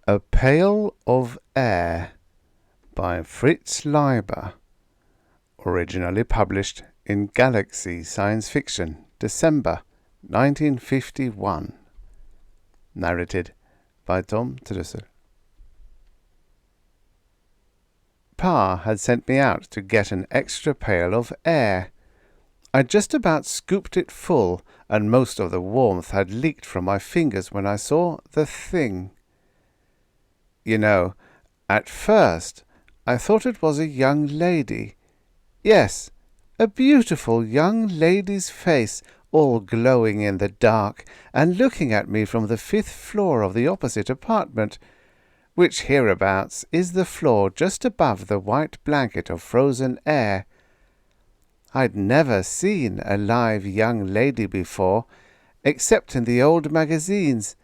A Pail of Air by Fritz Leiber, originally published in Galaxy Science Fiction, December 1951. Narrated by Tom Trussel. Pa had sent me out to get an extra pail of air. I'd just about scooped it full, and most of the warmth had leaked from my fingers when I saw the thing. You know, at first I thought it was a young lady. Yes, a beautiful young lady's face, all glowing in the dark, and looking at me from the 5th floor of the opposite apartment, which hereabouts is the floor just above the white blanket of frozen air. I'd never seen a live young lady before, except in the old magazines.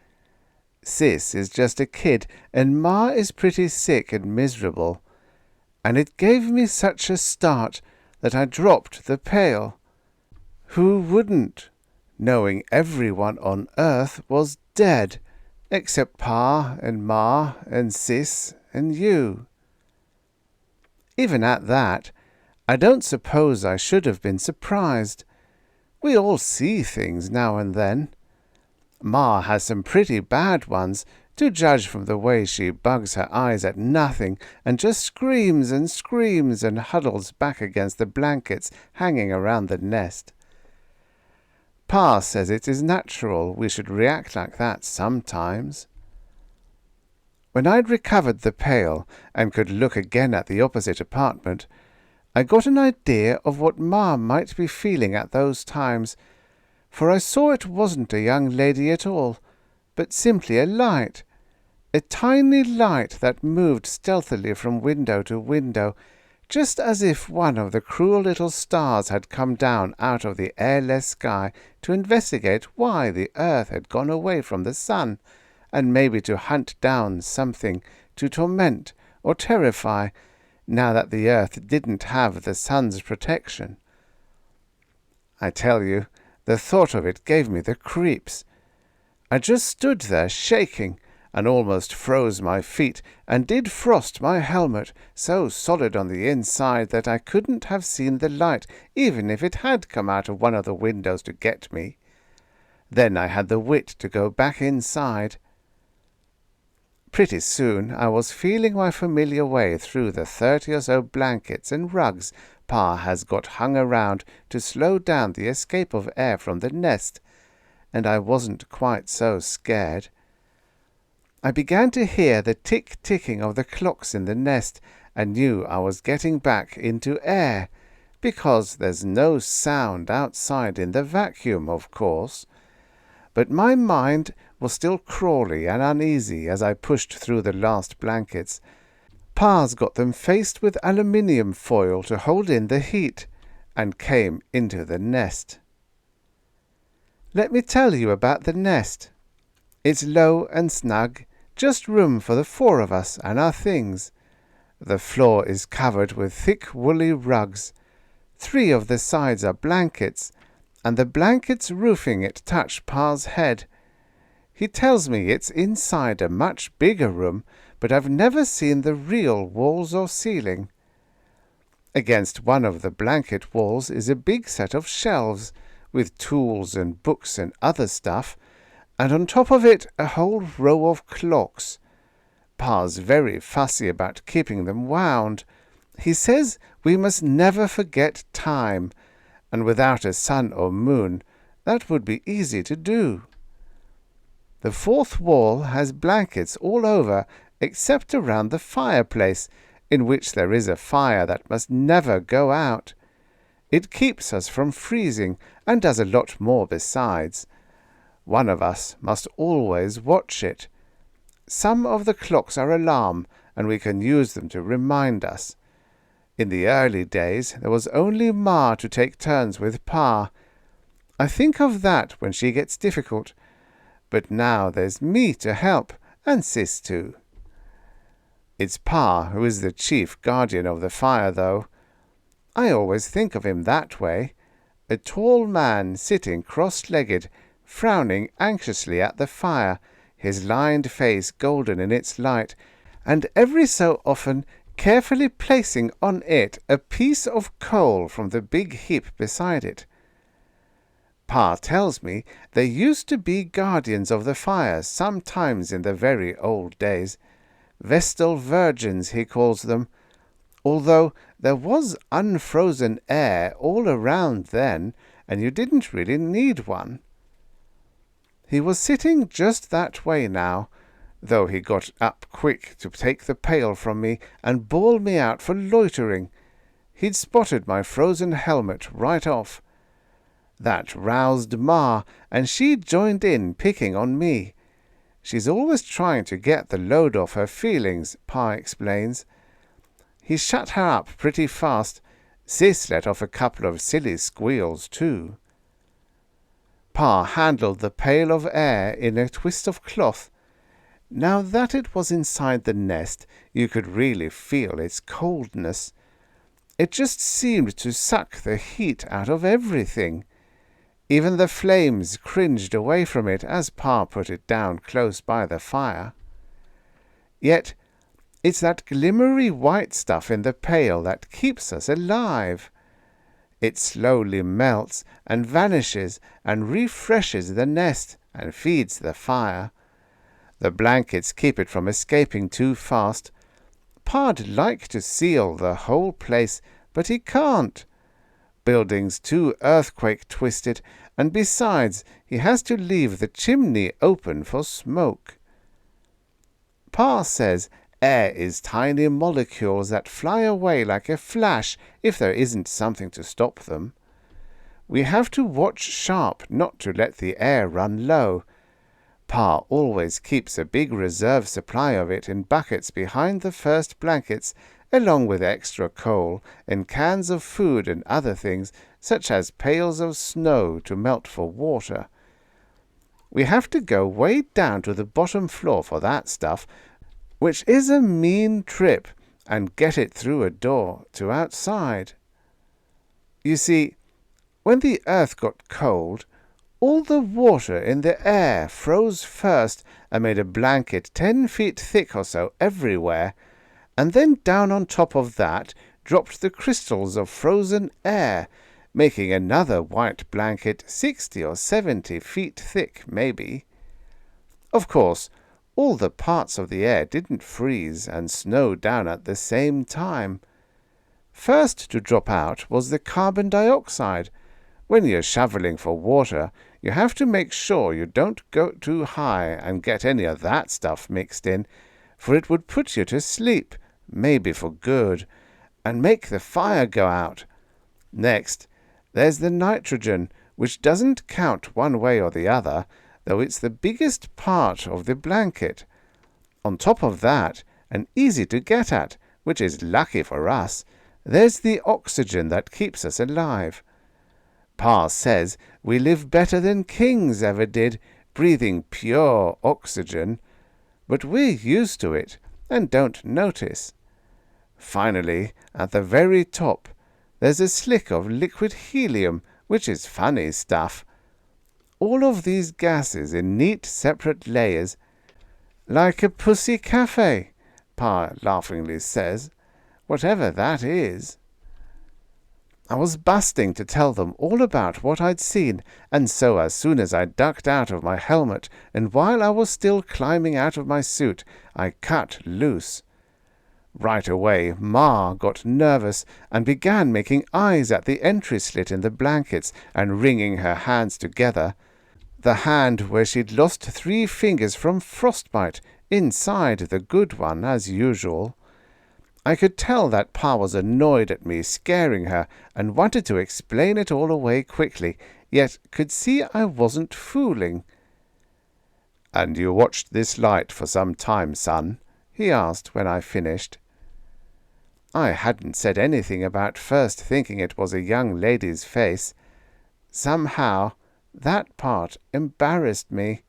Sis is just a kid, and Ma is pretty sick and miserable, and it gave me such a start that I dropped the pail. Who wouldn't, knowing everyone on earth was dead, except Pa and Ma and Sis and you? Even at that, I don't suppose I should have been surprised. We all see things now and then. Ma has some pretty bad ones, to judge from the way she bugs her eyes at nothing and just screams and huddles back against the blankets hanging around the nest. Pa says it is natural we should react like that sometimes. When I'd recovered the pail and could look again at the opposite apartment, I got an idea of what Ma might be feeling at those times, for I saw it wasn't a young lady at all, but simply a light, a tiny light that moved stealthily from window to window, just as if one of the cruel little stars had come down out of the airless sky to investigate why the earth had gone away from the sun, and maybe to hunt down something to torment or terrify, now that the earth didn't have the sun's protection. I tell you, the thought of it gave me the creeps. I just stood there shaking, and almost froze my feet, and did frost my helmet, so solid on the inside that I couldn't have seen the light, even if it had come out of one of the windows to get me. Then I had the wit to go back inside. Pretty soon I was feeling my familiar way through the 30 or so blankets and rugs Pa has got hung around to slow down the escape of air from the nest, and I wasn't quite so scared. I began to hear the tick-ticking of the clocks in the nest, and knew I was getting back into air, because there's no sound outside in the vacuum, of course. But my mind was still crawly and uneasy as I pushed through the last blankets. Pa's got them faced with aluminium foil to hold in the heat, and came into the nest. Let me tell you about the nest. It's low and snug, just room for the 4 of us and our things. The floor is covered with thick woolly rugs. 3 of the sides are blankets, and the blankets roofing it touch Pa's head. He tells me it's inside a much bigger room, but I've never seen the real walls or ceiling. Against one of the blanket walls is a big set of shelves, with tools and books and other stuff, and on top of it a whole row of clocks. Pa's very fussy about keeping them wound. He says we must never forget time, and without a sun or moon that would be easy to do. The 4th wall has blankets all over, except around the fireplace, in which there is a fire that must never go out. It keeps us from freezing, and does a lot more besides. One of us must always watch it. Some of the clocks are alarm, and we can use them to remind us. In the early days there was only Ma to take turns with Pa. I think of that when she gets difficult, but now there's me to help, and Sis too. It's Pa who is the chief guardian of the fire, though. I always think of him that way, a tall man sitting cross-legged, frowning anxiously at the fire, his lined face golden in its light, and every so often carefully placing on it a piece of coal from the big heap beside it. Pa tells me there used to be guardians of the fire sometimes in the very old days. Vestal virgins, he calls them, although there was unfrozen air all around then, and you didn't really need one. He was sitting just that way now, though he got up quick to take the pail from me and bawl me out for loitering. He'd spotted my frozen helmet right off. That roused Ma, and she joined in picking on me. She's always trying to get the load off her feelings, Pa explains. He shut her up pretty fast. Sis let off a couple of silly squeals, too. Pa handled the pail of air in a twist of cloth. Now that it was inside the nest, you could really feel its coldness. It just seemed to suck the heat out of everything. Even the flames cringed away from it as Pa put it down close by the fire. Yet it's that glimmery white stuff in the pail that keeps us alive. It slowly melts and vanishes and refreshes the nest and feeds the fire. The blankets keep it from escaping too fast. Pa'd like to seal the whole place, but he can't. Building's too earthquake-twisted, and besides, he has to leave the chimney open for smoke. Pa says air is tiny molecules that fly away like a flash if there isn't something to stop them. We have to watch sharp not to let the air run low. Pa always keeps a big reserve supply of it in buckets behind the first blankets, along with extra coal and cans of food and other things, such as pails of snow to melt for water. We have to go way down to the bottom floor for that stuff, which is a mean trip, and get it through a door to outside. You see, when the earth got cold, all the water in the air froze first and made a blanket 10 feet thick or so everywhere, and then down on top of that dropped the crystals of frozen air, making another white blanket 60 or 70 feet thick, maybe. Of course, all the parts of the air didn't freeze and snow down at the same time. First to drop out was the carbon dioxide. When you're shoveling for water, you have to make sure you don't go too high and get any of that stuff mixed in, for it would put you to sleep, maybe for good, and make the fire go out. Next, there's the nitrogen, which doesn't count one way or the other, though it's the biggest part of the blanket. On top of that, and easy to get at, which is lucky for us, there's the oxygen that keeps us alive. Pa says we live better than kings ever did, breathing pure oxygen, but we're used to it and don't notice. Finally, at the very top, there's a slick of liquid helium, which is funny stuff. All of these gases in neat separate layers, like a pussy cafe, Pa laughingly says, whatever that is. I was busting to tell them all about what I'd seen, and so as soon as I ducked out of my helmet, and while I was still climbing out of my suit, I cut loose. Right away, Ma got nervous and began making eyes at the entry slit in the blankets and wringing her hands together. The hand where she'd lost 3 fingers from frostbite, inside the good one, as usual. I could tell that Pa was annoyed at me scaring her and wanted to explain it all away quickly, yet could see I wasn't fooling. "And you watched this light for some time, son?" he asked when I finished. I hadn't said anything about first thinking it was a young lady's face. Somehow that part embarrassed me.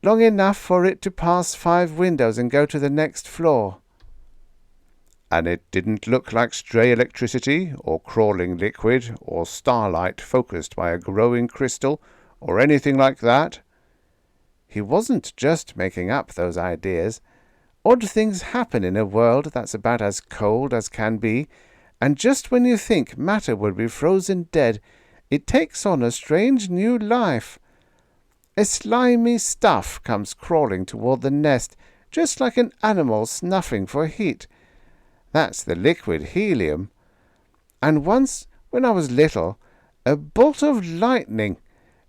"Long enough for it to pass 5 windows and go to the next floor." "And it didn't look like stray electricity, or crawling liquid, or starlight focused by a growing crystal, or anything like that?" he wasn't just making up those ideas. Odd things happen in a world that's about as cold as can be, and just when you think matter would be frozen dead, it takes on a strange new life. A slimy stuff comes crawling toward the nest, just like an animal snuffing for heat. That's the liquid helium. And once, when I was little, a bolt of lightning,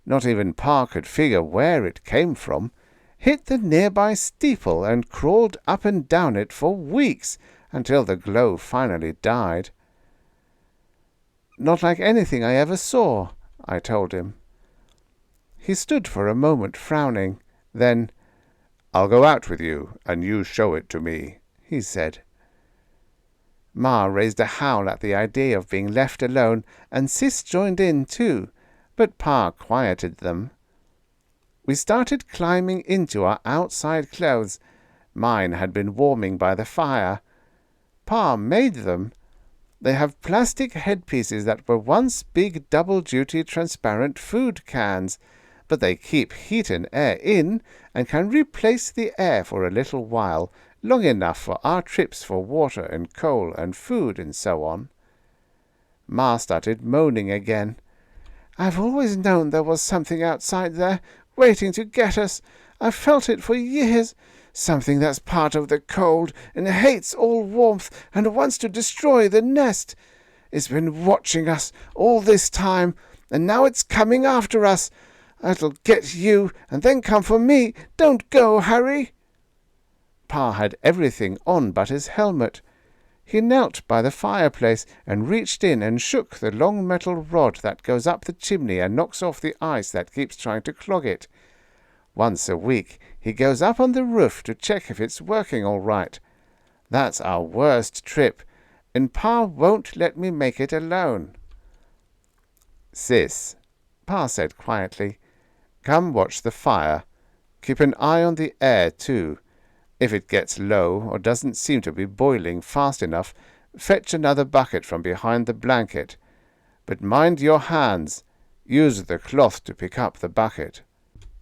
not even Pa could figure where it came from, hit the nearby steeple and crawled up and down it for weeks until the glow finally died. Not like anything I ever saw, I told him. He stood for a moment frowning. Then, "I'll go out with you, and you show it to me," he said. Ma raised a howl at the idea of being left alone, and Sis joined in too, but Pa quieted them. We started climbing into our outside clothes. Mine had been warming by the fire. Pa made them. They have plastic headpieces that were once big double-duty transparent food cans, but they keep heat and air in and can replace the air for a little while, long enough for our trips for water and coal and food and so on. Ma started moaning again. "I've always known there was something outside there, waiting to get us. I've felt it for years. Something that's part of the cold and hates all warmth and wants to destroy the nest. It's been watching us all this time, and now it's coming after us. It'll get you and then come for me. Don't go, Harry." Pa had everything on but his helmet. He knelt by the fireplace and reached in and shook the long metal rod that goes up the chimney and knocks off the ice that keeps trying to clog it. Once a week he goes up on the roof to check if it's working all right. That's our worst trip, and Pa won't let me make it alone. "Sis," Pa said quietly, "come watch the fire. Keep an eye on the air, too. If it gets low or doesn't seem to be boiling fast enough, fetch another bucket from behind the blanket. But mind your hands. Use the cloth to pick up the bucket."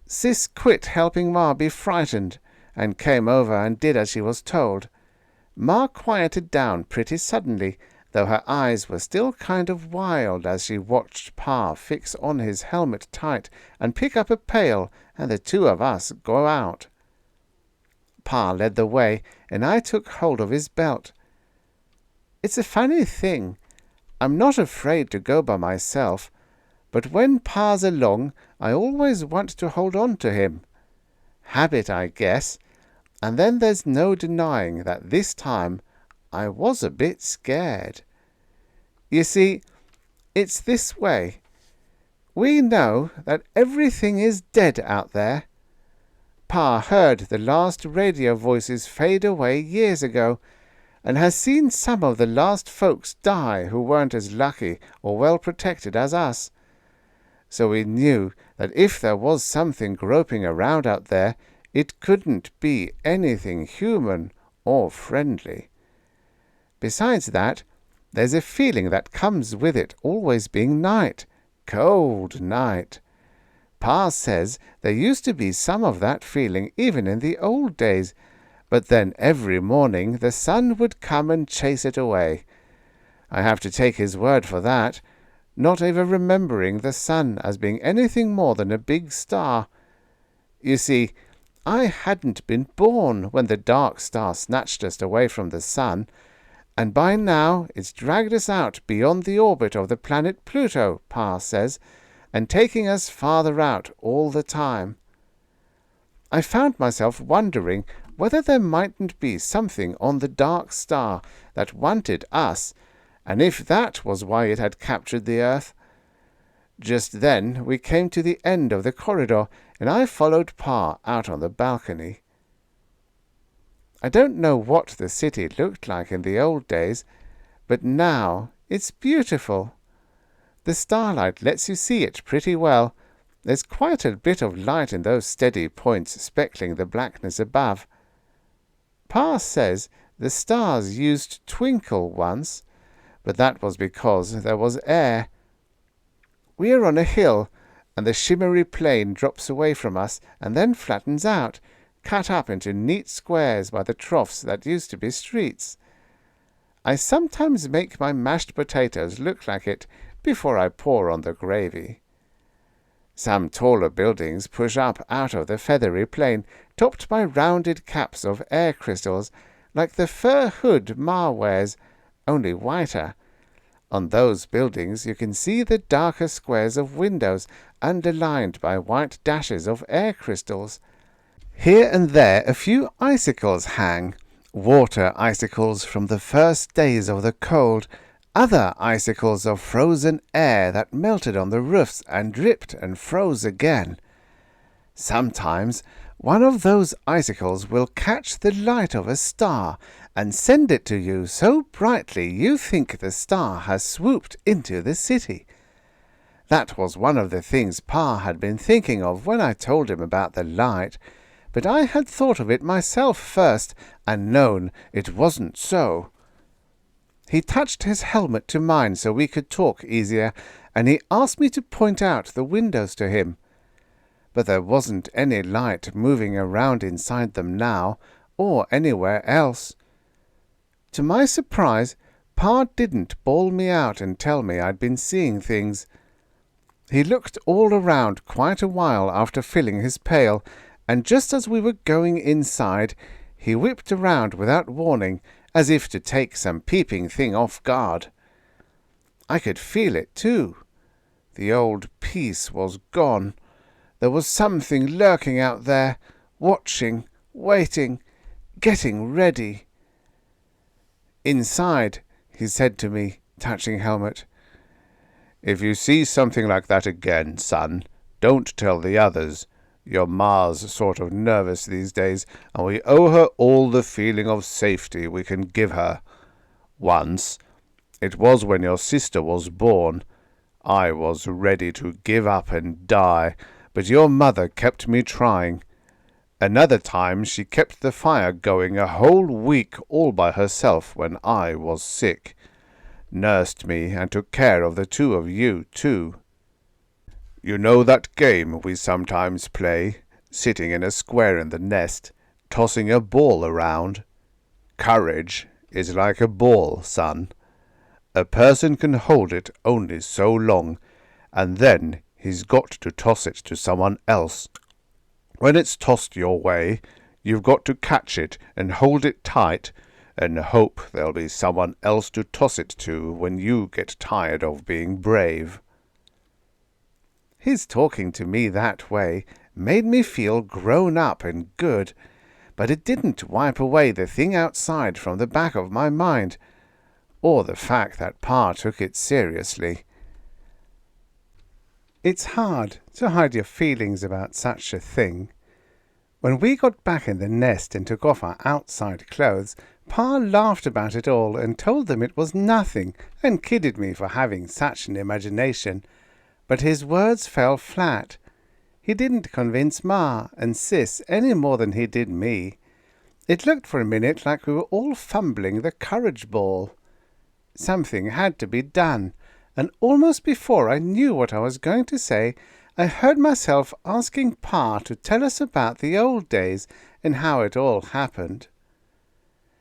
Sis quit helping Ma be frightened and came over and did as she was told. Ma quieted down pretty suddenly, though her eyes were still kind of wild as she watched Pa fix on his helmet tight and pick up a pail and the two of us go out. Pa led the way, and I took hold of his belt. It's a funny thing. I'm not afraid to go by myself, but when Pa's along, I always want to hold on to him. Habit, I guess. And then there's no denying that this time I was a bit scared. You see, it's this way. We know that everything is dead out there. Pa heard the last radio voices fade away years ago, and has seen some of the last folks die who weren't as lucky or well protected as us. So we knew that if there was something groping around out there, it couldn't be anything human or friendly. Besides that, there's a feeling that comes with it always being night, cold night. Pa says there used to be some of that feeling even in the old days, but then every morning the sun would come and chase it away. I have to take his word for that, not even remembering the sun as being anything more than a big star. You see, I hadn't been born when the dark star snatched us away from the sun, and by now it's dragged us out beyond the orbit of the planet Pluto, Pa says, and taking us farther out all the time. I found myself wondering whether there mightn't be something on the dark star that wanted us, and if that was why it had captured the Earth. Just then we came to the end of the corridor, and I followed Pa out on the balcony. I don't know what the city looked like in the old days, but now it's beautiful. The starlight lets you see it pretty well. There's quite a bit of light in those steady points speckling the blackness above. Pa says the stars used to twinkle once, but that was because there was air. We're on a hill, and the shimmery plane drops away from us and then flattens out, cut up into neat squares by the troughs that used to be streets. I sometimes make my mashed potatoes look like it before I pour on the gravy. Some taller buildings push up out of the feathery plain, topped by rounded caps of air crystals, like the fur hood Ma wears, only whiter. On those buildings you can see the darker squares of windows underlined by white dashes of air crystals. Here and there a few icicles hang, water icicles from the first days of the cold, other icicles of frozen air that melted on the roofs and dripped and froze again. Sometimes one of those icicles will catch the light of a star and send it to you so brightly you think the star has swooped into the city. That was one of the things Pa had been thinking of when I told him about the light, but I had thought of it myself first and known it wasn't so. He touched his helmet to mine so we could talk easier, and he asked me to point out the windows to him. But there wasn't any light moving around inside them now, or anywhere else. To my surprise, Pa didn't bawl me out and tell me I'd been seeing things. He looked all around quite a while after filling his pail, and just as we were going inside, he whipped around without warning, as if to take some peeping thing off guard. I could feel it, too. The old peace was gone. There was something lurking out there, watching, waiting, getting ready. "Inside," he said to me, touching helmet. "If you see something like that again, son, don't tell the others. Your ma's sort of nervous these days, and we owe her all the feeling of safety we can give her. Once, it was when your sister was born, I was ready to give up and die, but your mother kept me trying. Another time she kept the fire going a whole week all by herself when I was sick. Nursed me and took care of the two of you, too. You know that game we sometimes play, sitting in a square in the nest, tossing a ball around? Courage is like a ball, son. A person can hold it only so long, and then he's got to toss it to someone else. When it's tossed your way, you've got to catch it and hold it tight, and hope there'll be someone else to toss it to when you get tired of being brave." His talking to me that way made me feel grown up and good, but it didn't wipe away the thing outside from the back of my mind, or the fact that Pa took it seriously. It's hard to hide your feelings about such a thing. When we got back in the nest and took off our outside clothes, Pa laughed about it all and told them it was nothing, and kidded me for having such an imagination. But his words fell flat. He didn't convince Ma and Sis any more than he did me. It looked for a minute like we were all fumbling the courage ball. Something had to be done, and almost before I knew what I was going to say, I heard myself asking Pa to tell us about the old days and how it all happened.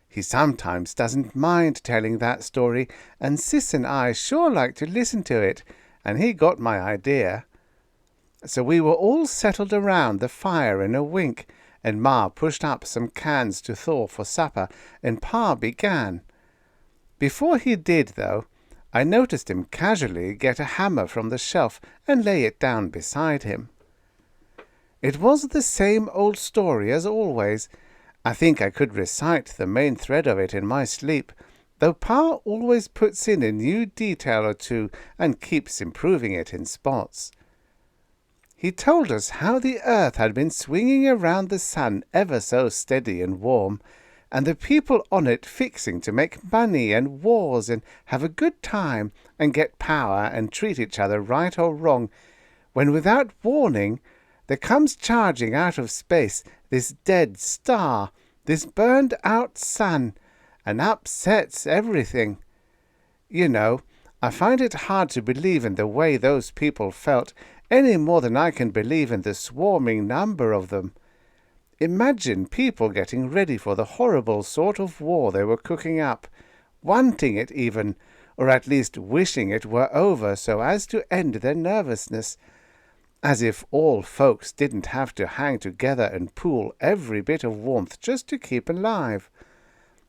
He sometimes doesn't mind telling that story, and Sis and I sure like to listen to it, and he got my idea. So we were all settled around the fire in a wink, and Ma pushed up some cans to thaw for supper, and Pa began. Before he did, though, I noticed him casually get a hammer from the shelf and lay it down beside him. It was the same old story as always. I think I could recite the main thread of it in my sleep, though Pa always puts in a new detail or two and keeps improving it in spots. He told us how the earth had been swinging around the sun ever so steady and warm, and the people on it fixing to make money and wars and have a good time and get power and treat each other right or wrong, when without warning there comes charging out of space this dead star, this burned-out sun, and upsets everything. You know, I find it hard to believe in the way those people felt, any more than I can believe in the swarming number of them. Imagine people getting ready for the horrible sort of war they were cooking up, wanting it even, or at least wishing it were over so as to end their nervousness, as if all folks didn't have to hang together and pool every bit of warmth just to keep alive.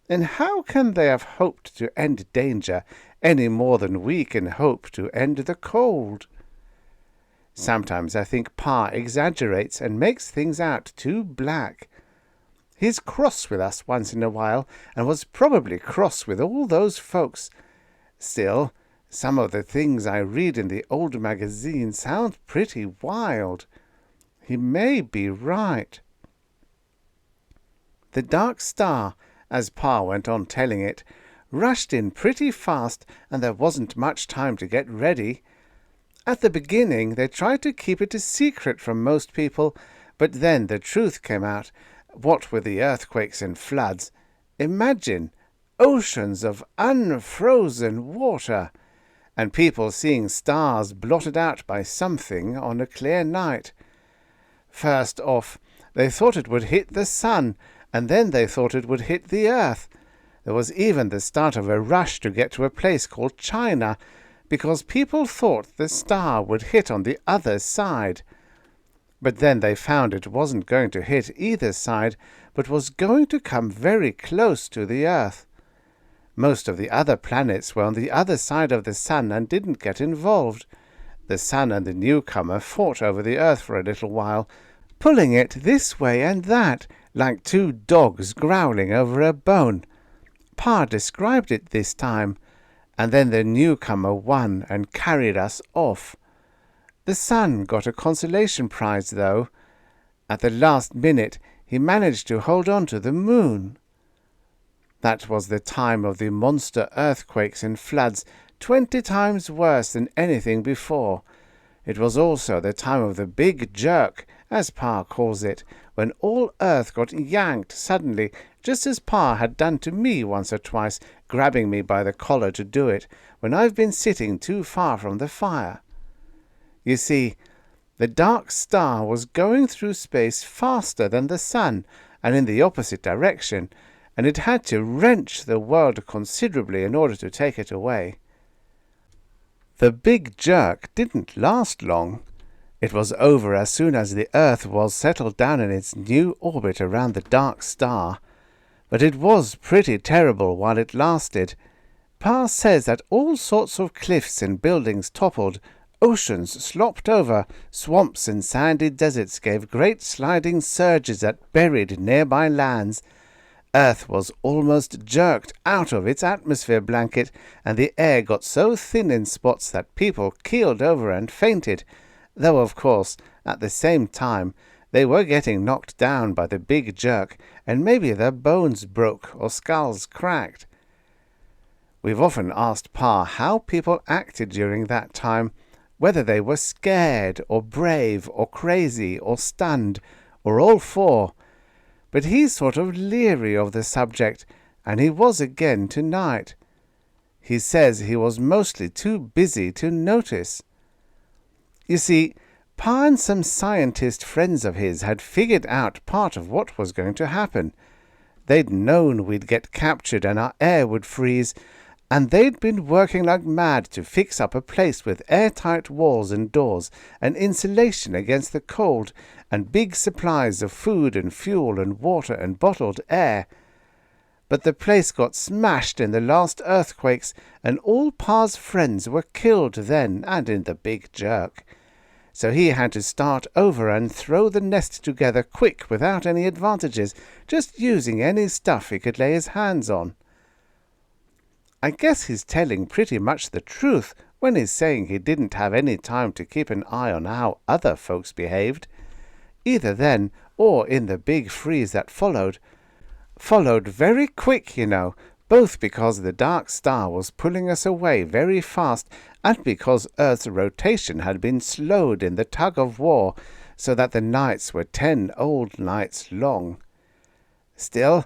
And how can they have hoped to end danger any more than we can hope to end the cold? Sometimes I think Pa exaggerates and makes things out too black. He's cross with us once in a while, and was probably cross with all those folks. Still, some of the things I read in the old magazine sound pretty wild. He may be right. The dark star, as Pa went on telling it, rushed in pretty fast, and there wasn't much time to get ready. At the beginning they tried to keep it a secret from most people, but then the truth came out, what with the earthquakes and floods. Imagine oceans of unfrozen water, and people seeing stars blotted out by something on a clear night. First off, they thought it would hit the sun, and then they thought it would hit the earth. There was even the start of a rush to get to a place called China, because people thought the star would hit on the other side. But then they found it wasn't going to hit either side, but was going to come very close to the earth. Most of the other planets were on the other side of the sun and didn't get involved. The sun and the newcomer fought over the earth for a little while, pulling it this way and that, like two dogs growling over a bone. Pa described it this time, and then the newcomer won and carried us off. The sun got a consolation prize, though. At the last minute he managed to hold on to the moon. That was the time of the monster earthquakes and floods, 20 times worse than anything before. It was also the time of the big jerk, as Pa calls it, when all earth got yanked suddenly, just as Pa had done to me once or twice, grabbing me by the collar to do it, when I've been sitting too far from the fire. You see, the dark star was going through space faster than the sun, and in the opposite direction, and it had to wrench the world considerably in order to take it away. The big jerk didn't last long. It was over as soon as the Earth was settled down in its new orbit around the dark star, but it was pretty terrible while it lasted. Pa says that all sorts of cliffs and buildings toppled, oceans slopped over, swamps and sandy deserts gave great sliding surges that buried nearby lands. Earth was almost jerked out of its atmosphere blanket, and the air got so thin in spots that people keeled over and fainted, though of course, at the same time, they were getting knocked down by the big jerk, and maybe their bones broke or skulls cracked. We've often asked Pa how people acted during that time, whether they were scared or brave or crazy or stunned or all four, but he's sort of leery of the subject, and he was again tonight. He says he was mostly too busy to notice. You see, Pa and some scientist friends of his had figured out part of what was going to happen. They'd known we'd get captured and our air would freeze, and they'd been working like mad to fix up a place with airtight walls and doors and insulation against the cold and big supplies of food and fuel and water and bottled air. But the place got smashed in the last earthquakes, and all Pa's friends were killed then and in the big jerk. So he had to start over and throw the nest together quick without any advantages, just using any stuff he could lay his hands on. I guess he's telling pretty much the truth when he's saying he didn't have any time to keep an eye on how other folks behaved, either then or in the big freeze that followed. Followed very quick, you know, both because the dark star was pulling us away very fast and because Earth's rotation had been slowed in the tug of war, so that the nights were 10 old nights long. Still,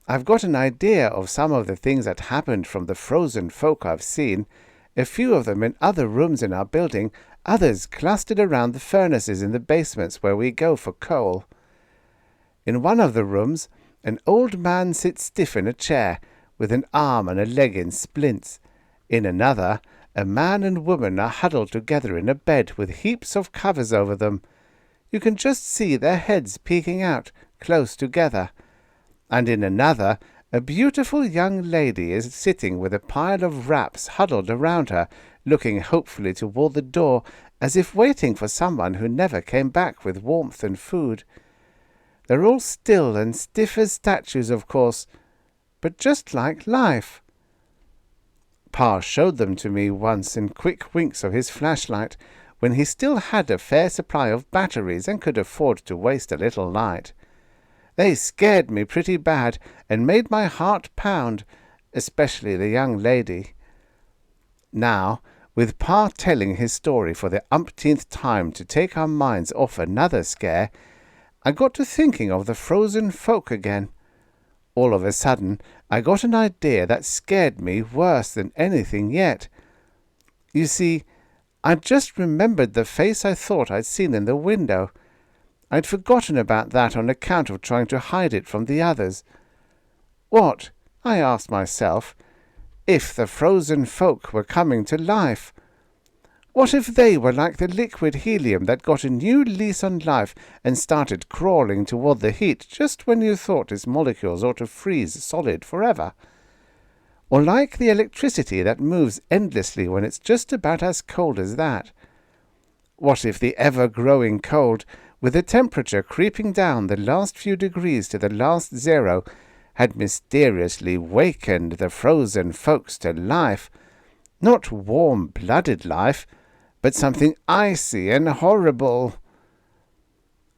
I've got an idea of some of the things that happened from the frozen folk I've seen, a few of them in other rooms in our building, others clustered around the furnaces in the basements where we go for coal. In one of the rooms, an old man sits stiff in a chair, with an arm and a leg in splints. In another, a man and woman are huddled together in a bed with heaps of covers over them. You can just see their heads peeking out, close together. And in another, a beautiful young lady is sitting with a pile of wraps huddled around her, looking hopefully toward the door, as if waiting for someone who never came back with warmth and food. They're all still and stiff as statues, of course, but just like life. Pa showed them to me once in quick winks of his flashlight, when he still had a fair supply of batteries and could afford to waste a little light. They scared me pretty bad and made my heart pound, especially the young lady. Now, with Pa telling his story for the umpteenth time to take our minds off another scare, I got to thinking of the frozen folk again. All of a sudden, I got an idea that scared me worse than anything yet. You see, I'd just remembered the face I thought I'd seen in the window. I'd forgotten about that on account of trying to hide it from the others. What, I asked myself, if the frozen folk were coming to life? What if they were like the liquid helium that got a new lease on life and started crawling toward the heat just when you thought its molecules ought to freeze solid forever? Or like the electricity that moves endlessly when it's just about as cold as that? What if the ever-growing cold, with the temperature creeping down the last few degrees to the last zero, had mysteriously wakened the frozen folks to life? Not warm-blooded life, but something icy and horrible.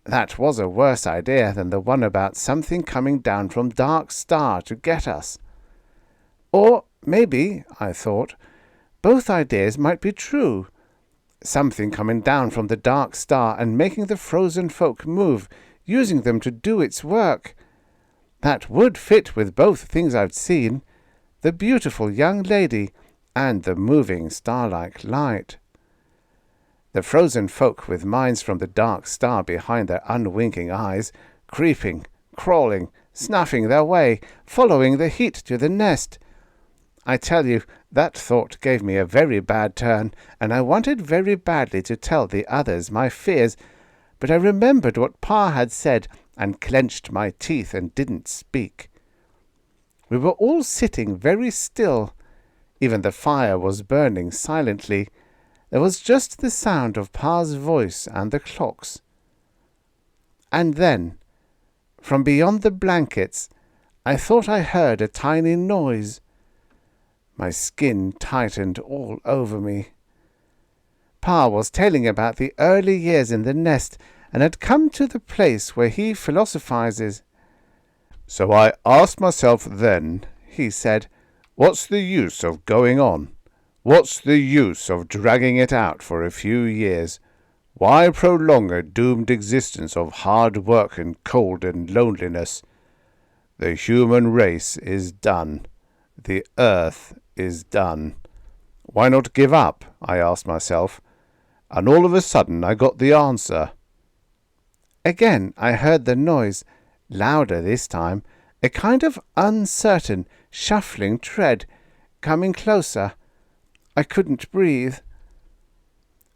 That was a worse idea than the one about something coming down from dark star to get us. Or maybe, I thought, both ideas might be true. Something coming down from the dark star and making the frozen folk move, using them to do its work. That would fit with both things I've seen, the beautiful young lady and the moving star-like light. The frozen folk with minds from the dark star behind their unwinking eyes, creeping, crawling, snuffing their way, following the heat to the nest. I tell you, that thought gave me a very bad turn, and I wanted very badly to tell the others my fears, but I remembered what Pa had said and clenched my teeth and didn't speak. We were all sitting very still. Even the fire was burning silently. There was just the sound of Pa's voice and the clocks. And then, from beyond the blankets, I thought I heard a tiny noise. My skin tightened all over me. Pa was telling about the early years in the nest and had come to the place where he philosophizes. "So I asked myself then," he said, "what's the use of going on? What's the use of dragging it out for a few years? Why prolong a doomed existence of hard work and cold and loneliness? The human race is done. The earth is done. Why not give up?" I asked myself, and all of a sudden I got the answer. Again I heard the noise, louder this time, a kind of uncertain, shuffling tread, coming closer. I couldn't breathe.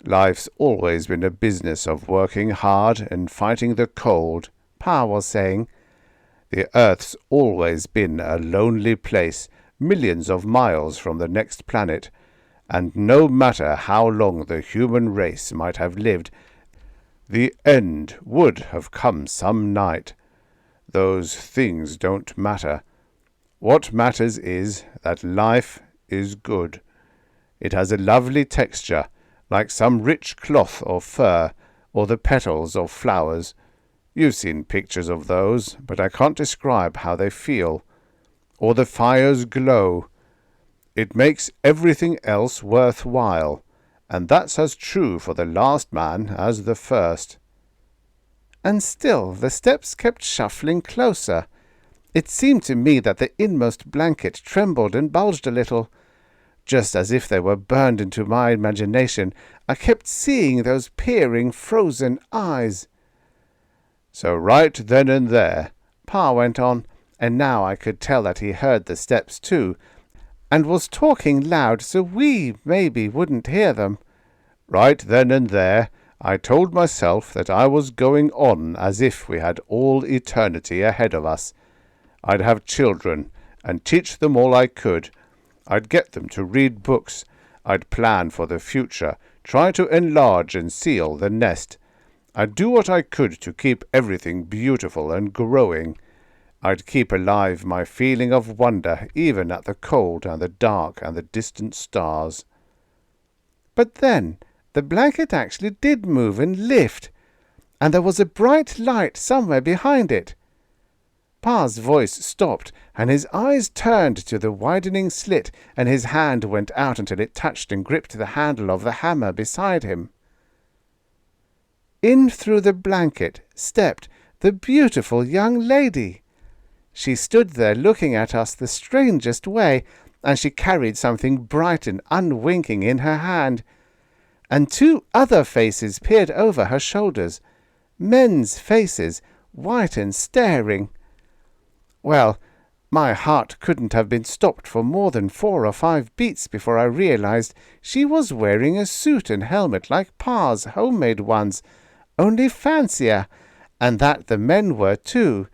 "Life's always been a business of working hard and fighting the cold," Pa was saying. "The earth's always been a lonely place, millions of miles from the next planet, and no matter how long the human race might have lived, the end would have come some night. Those things don't matter. What matters is that life is good. It has a lovely texture, like some rich cloth or fur, or the petals of flowers. You've seen pictures of those, but I can't describe how they feel. Or the fire's glow. It makes everything else worthwhile, and that's as true for the last man as the first." And still the steps kept shuffling closer. It seemed to me that the inmost blanket trembled and bulged a little. Just as if they were burned into my imagination, I kept seeing those peering, frozen eyes. "So right then and there," Pa went on, and now I could tell that he heard the steps too, and was talking loud so we maybe wouldn't hear them. "Right then and there, I told myself that I was going on as if we had all eternity ahead of us. I'd have children, and teach them all I could. I'd get them to read books. I'd plan for the future, try to enlarge and seal the nest. I'd do what I could to keep everything beautiful and growing. I'd keep alive my feeling of wonder even at the cold and the dark and the distant stars." But then the blanket actually did move and lift, and there was a bright light somewhere behind it. Pa's voice stopped, and his eyes turned to the widening slit, and his hand went out until it touched and gripped the handle of the hammer beside him. In through the blanket stepped the beautiful young lady. She stood there looking at us the strangest way, and she carried something bright and unwinking in her hand, and two other faces peered over her shoulders, men's faces, white and staring. Well, my heart couldn't have been stopped for more than 4 or 5 beats before I realized she was wearing a suit and helmet like Pa's homemade ones, only fancier, and that the men were too,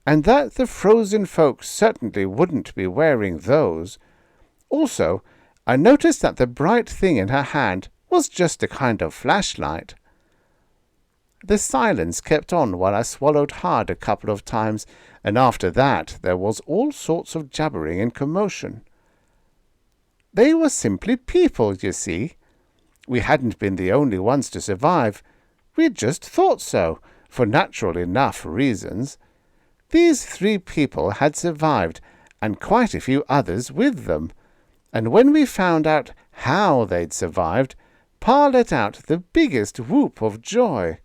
and that the frozen folks certainly wouldn't be wearing those. Also, I noticed that the bright thing in her hand was just a kind of flashlight. The silence kept on while I swallowed hard a couple of times, and after that there was all sorts of jabbering and commotion. They were simply people, you see. We hadn't been the only ones to survive. We'd just thought so, for natural enough reasons. These 3 people had survived, and quite a few others with them, and when we found out how they'd survived, Pa let out the biggest whoop of joy.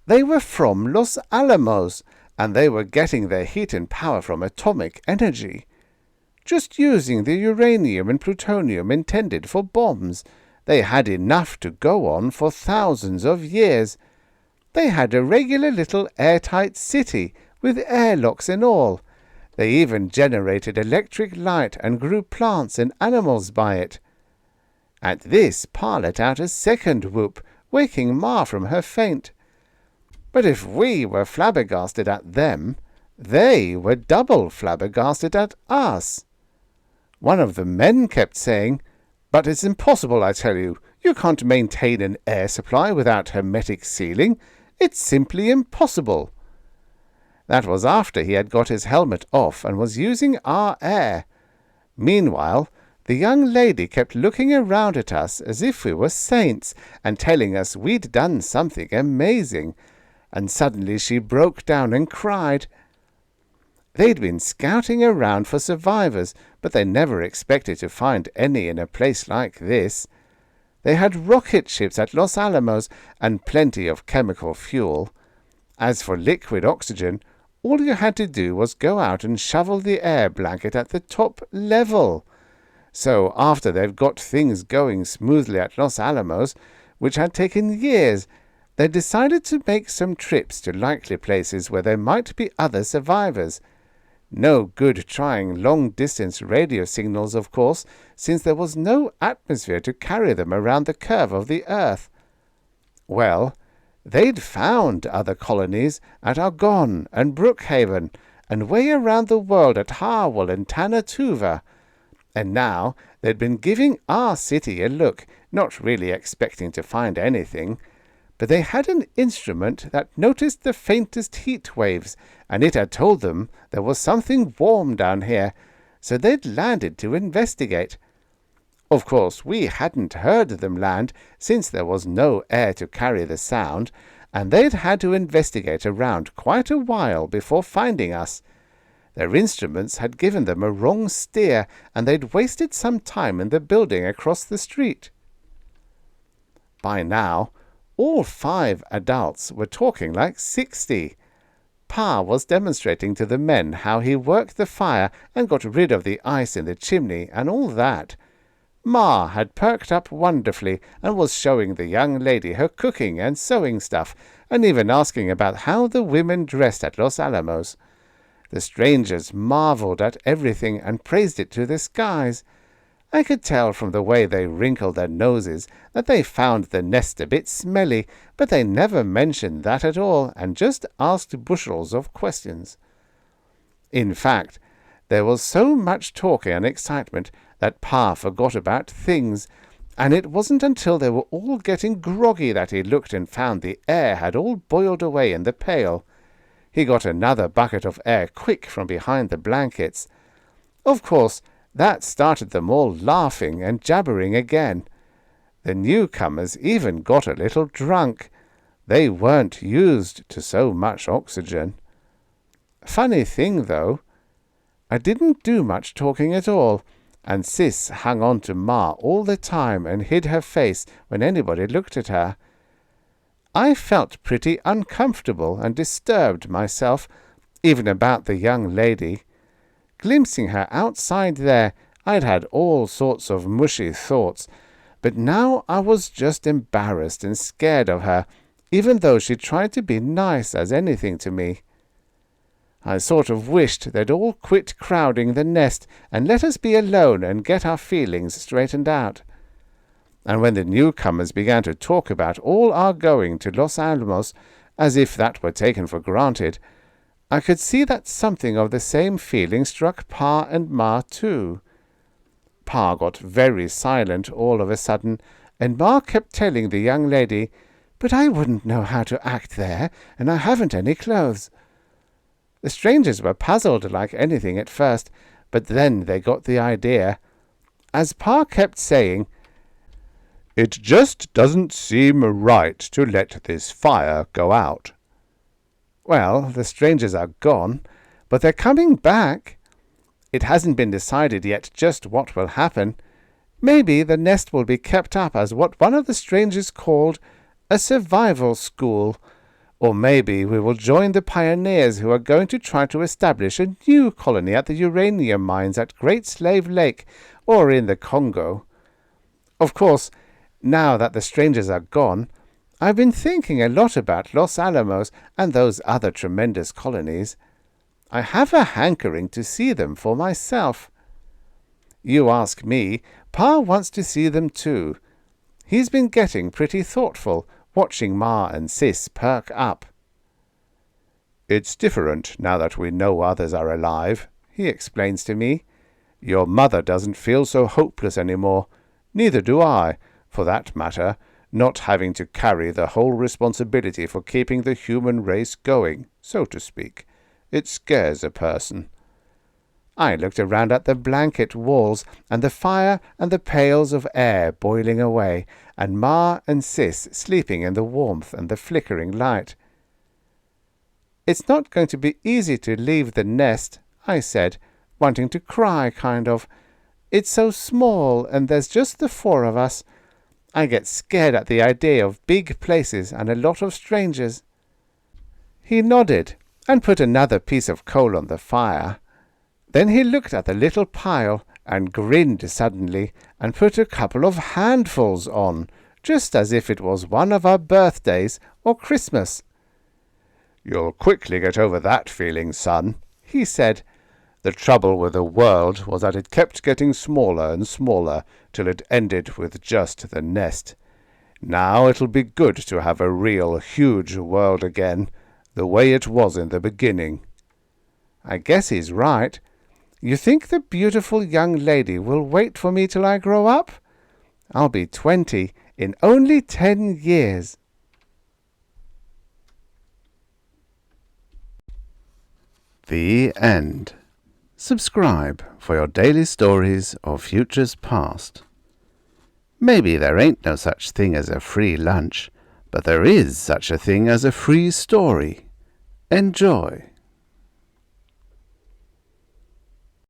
They were from Los Alamos, and they were getting their heat and power from atomic energy. Just using the uranium and plutonium intended for bombs, they had enough to go on for thousands of years. They had a regular little airtight city with airlocks and all. They even generated electric light and grew plants and animals by it. At this, Pa let out a second whoop, waking Ma from her faint. But if we were flabbergasted at them, they were double flabbergasted at us. One of the men kept saying, "But it's impossible, I tell you. You can't maintain an air supply without hermetic sealing. It's simply impossible." That was after he had got his helmet off and was using our air. Meanwhile, the young lady kept looking around at us as if we were saints and telling us we'd done something amazing, and suddenly she broke down and cried. They'd been scouting around for survivors, but they never expected to find any in a place like this. They had rocket ships at Los Alamos and plenty of chemical fuel. As for liquid oxygen, all you had to do was go out and shovel the air blanket at the top level. So after they'd got things going smoothly at Los Alamos, which had taken years, they decided to make some trips to likely places where there might be other survivors. No good trying long-distance radio signals, of course, since there was no atmosphere to carry them around the curve of the Earth. Well, they'd found other colonies at Argonne and Brookhaven, and way around the world at Harwell and Tanatuva. And now they'd been giving our city a look, not really expecting to find anything. But they had an instrument that noticed the faintest heat waves, and it had told them there was something warm down here, so they'd landed to investigate. Of course, we hadn't heard them land, since there was no air to carry the sound, and they'd had to investigate around quite a while before finding us. Their instruments had given them a wrong steer, and they'd wasted some time in the building across the street. By now, all 5 adults were talking like 60. Pa was demonstrating to the men how he worked the fire and got rid of the ice in the chimney and all that. Ma had perked up wonderfully and was showing the young lady her cooking and sewing stuff, and even asking about how the women dressed at Los Alamos. The strangers marveled at everything and praised it to the skies. I could tell from the way they wrinkled their noses that they found the nest a bit smelly, but they never mentioned that at all, and just asked bushels of questions. In fact, there was so much talking and excitement that Pa forgot about things, and it wasn't until they were all getting groggy that he looked and found the air had all boiled away in the pail. He got another bucket of air quick from behind the blankets. Of course, that started them all laughing and jabbering again. The newcomers even got a little drunk. They weren't used to so much oxygen. Funny thing, though, I didn't do much talking at all, and Sis hung on to Ma all the time and hid her face when anybody looked at her. I felt pretty uncomfortable and disturbed myself, even about the young lady. Glimpsing her outside there, I'd had all sorts of mushy thoughts, but now I was just embarrassed and scared of her, even though she tried to be nice as anything to me. I sort of wished they'd all quit crowding the nest and let us be alone and get our feelings straightened out. And when the newcomers began to talk about all our going to Los Alamos, as if that were taken for granted, I could see that something of the same feeling struck Pa and Ma too. Pa got very silent all of a sudden, and Ma kept telling the young lady, "But I wouldn't know how to act there, and I haven't any clothes." The strangers were puzzled like anything at first, but then they got the idea. As Pa kept saying, "It just doesn't seem right to let this fire go out." Well, the strangers are gone, but they're coming back. It hasn't been decided yet just what will happen. Maybe the nest will be kept up as what one of the strangers called a survival school, or maybe we will join the pioneers who are going to try to establish a new colony at the uranium mines at Great Slave Lake or in the Congo. Of course, now that the strangers are gone, I've been thinking a lot about Los Alamos and those other tremendous colonies. I have a hankering to see them for myself. You ask me, Pa wants to see them too. He's been getting pretty thoughtful, watching Ma and Sis perk up. "It's different now that we know others are alive," he explains to me. "Your mother doesn't feel so hopeless anymore. Neither do I, for that matter, not having to carry the whole responsibility for keeping the human race going, so to speak. It scares a person." I looked around at the blanket walls and the fire and the pails of air boiling away, and Ma and Sis sleeping in the warmth and the flickering light. "It's not going to be easy to leave the nest," I said, wanting to cry, kind of. "It's so small, and there's just the four of us. I get scared at the idea of big places and a lot of strangers." He nodded and put another piece of coal on the fire. Then he looked at the little pile and grinned suddenly and put a couple of handfuls on, just as if it was one of our birthdays or Christmas. "You'll quickly get over that feeling, son," he said. "The trouble with the world was that it kept getting smaller and smaller till it ended with just the nest. Now it'll be good to have a real huge world again, the way it was in the beginning." I guess he's right. You think the beautiful young lady will wait for me till I grow up? I'll be 20 in only 10 years. The end. Subscribe for your daily stories of futures past. Maybe there ain't no such thing as a free lunch, but there is such a thing as a free story. Enjoy.